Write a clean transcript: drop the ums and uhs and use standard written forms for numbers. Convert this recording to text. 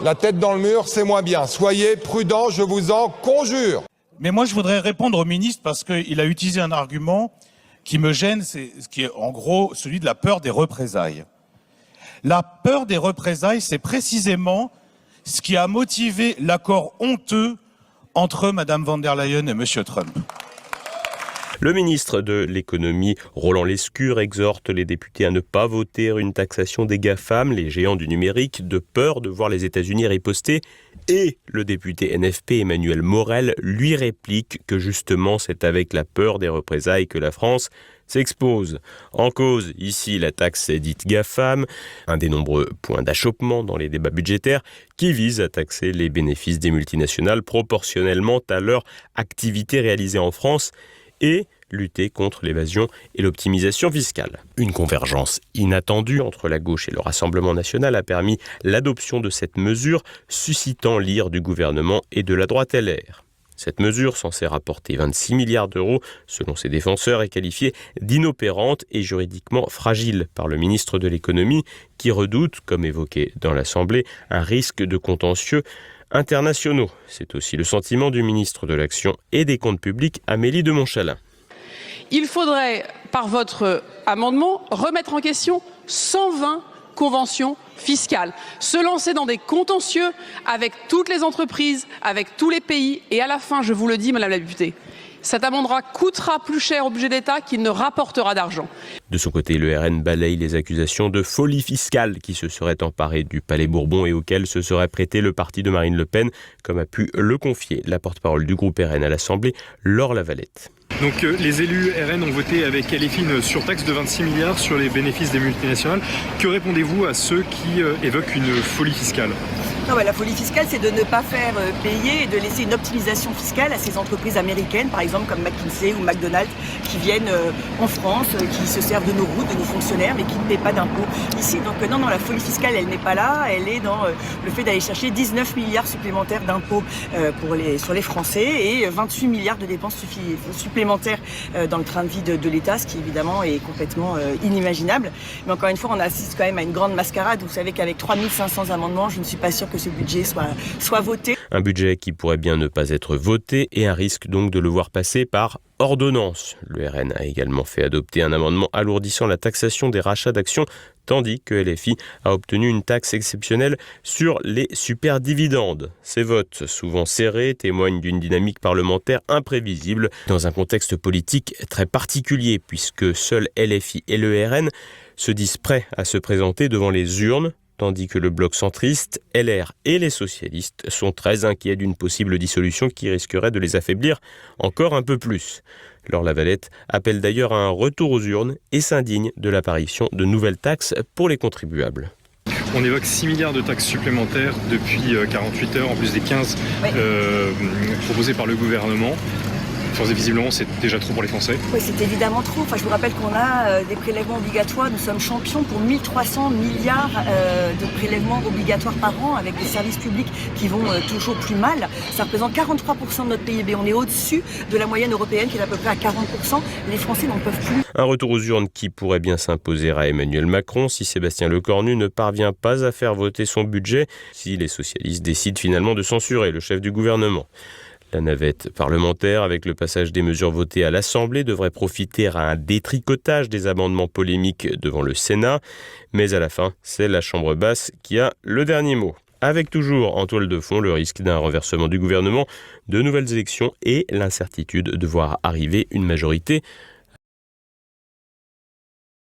La tête dans le mur, c'est moins bien. Soyez prudents, je vous en conjure. Mais moi, je voudrais répondre au ministre parce qu'il a utilisé un argument qui me gêne, c'est ce qui est en gros celui de la peur des représailles. La peur des représailles, c'est précisément ce qui a motivé l'accord honteux entre Mme von der Leyen et M. Trump. Le ministre de l'économie, Roland Lescure, exhorte les députés à ne pas voter une taxation des GAFAM, les géants du numérique, de peur de voir les États-Unis riposter. Et le député NFP Emmanuel Morel lui réplique que justement c'est avec la peur des représailles que la France s'expose. En cause, ici, la taxe dite GAFAM, un des nombreux points d'achoppement dans les débats budgétaires qui vise à taxer les bénéfices des multinationales proportionnellement à leur activité réalisée en France et lutter contre l'évasion et l'optimisation fiscale. Une convergence inattendue entre la gauche et le Rassemblement national a permis l'adoption de cette mesure, suscitant l'ire du gouvernement et de la droite LR. Cette mesure, censée rapporter 26 milliards d'euros, selon ses défenseurs, est qualifiée d'inopérante et juridiquement fragile par le ministre de l'économie, qui redoute, comme évoqué dans l'Assemblée, un risque de contentieux internationaux. C'est aussi le sentiment du ministre de l'Action et des Comptes publics, Amélie de Montchalin. Il faudrait, par votre amendement, remettre en question 120 conventions fiscales, se lancer dans des contentieux avec toutes les entreprises, avec tous les pays, et à la fin, je vous le dis, Madame la députée, cet amendement coûtera plus cher au budget d'État qu'il ne rapportera d'argent. De son côté, le RN balaye les accusations de folie fiscale qui se seraient emparées du Palais Bourbon et auxquelles se serait prêté le parti de Marine Le Pen, comme a pu le confier la porte-parole du groupe RN à l'Assemblée, Laure Lavalette. Donc les élus RN ont voté avec LFI une surtaxe de 26 milliards sur les bénéfices des multinationales. Que répondez-vous à ceux qui évoquent une folie fiscale ? Non, la folie fiscale, c'est de ne pas faire payer et de laisser une optimisation fiscale à ces entreprises américaines, par exemple comme McKinsey ou McDonald's, qui viennent en France, qui se servent de nos routes, de nos fonctionnaires, mais qui ne paient pas d'impôts ici. Donc non, la folie fiscale, elle n'est pas là. Elle est dans le fait d'aller chercher 19 milliards supplémentaires d'impôts sur les Français et 28 milliards de dépenses supplémentaires dans le train de vie de l'État, ce qui évidemment est complètement inimaginable. Mais encore une fois, on assiste quand même à une grande mascarade. Vous savez qu'avec 3500 amendements, je ne suis pas sûre que ce budget soit voté. Un budget qui pourrait bien ne pas être voté et un risque donc de le voir passer par ordonnance. Le RN a également fait adopter un amendement alourdissant la taxation des rachats d'actions, tandis que LFI a obtenu une taxe exceptionnelle sur les superdividendes. Ces votes, souvent serrés, témoignent d'une dynamique parlementaire imprévisible dans un contexte politique très particulier, puisque seuls LFI et le RN se disent prêts à se présenter devant les urnes, tandis que le bloc centriste, LR et les socialistes sont très inquiets d'une possible dissolution qui risquerait de les affaiblir encore un peu plus. Laure Lavalette appelle d'ailleurs à un retour aux urnes et s'indigne de l'apparition de nouvelles taxes pour les contribuables. On évoque 6 milliards de taxes supplémentaires depuis 48 heures, en plus des 15 proposés par le gouvernement. Visiblement, c'est déjà trop pour les Français. Oui, c'est évidemment trop. Je vous rappelle qu'on a des prélèvements obligatoires. Nous sommes champions pour 1300 milliards de prélèvements obligatoires par an avec des services publics qui vont toujours plus mal. Ça représente 43% de notre PIB. On est au-dessus de la moyenne européenne qui est à peu près à 40%. Les Français n'en peuvent plus. Un retour aux urnes qui pourrait bien s'imposer à Emmanuel Macron si Sébastien Lecornu ne parvient pas à faire voter son budget, si les socialistes décident finalement de censurer le chef du gouvernement. La navette parlementaire, avec le passage des mesures votées à l'Assemblée, devrait profiter à un détricotage des amendements polémiques devant le Sénat. Mais à la fin, c'est la Chambre basse qui a le dernier mot. Avec toujours en toile de fond le risque d'un renversement du gouvernement, de nouvelles élections et l'incertitude de voir arriver une majorité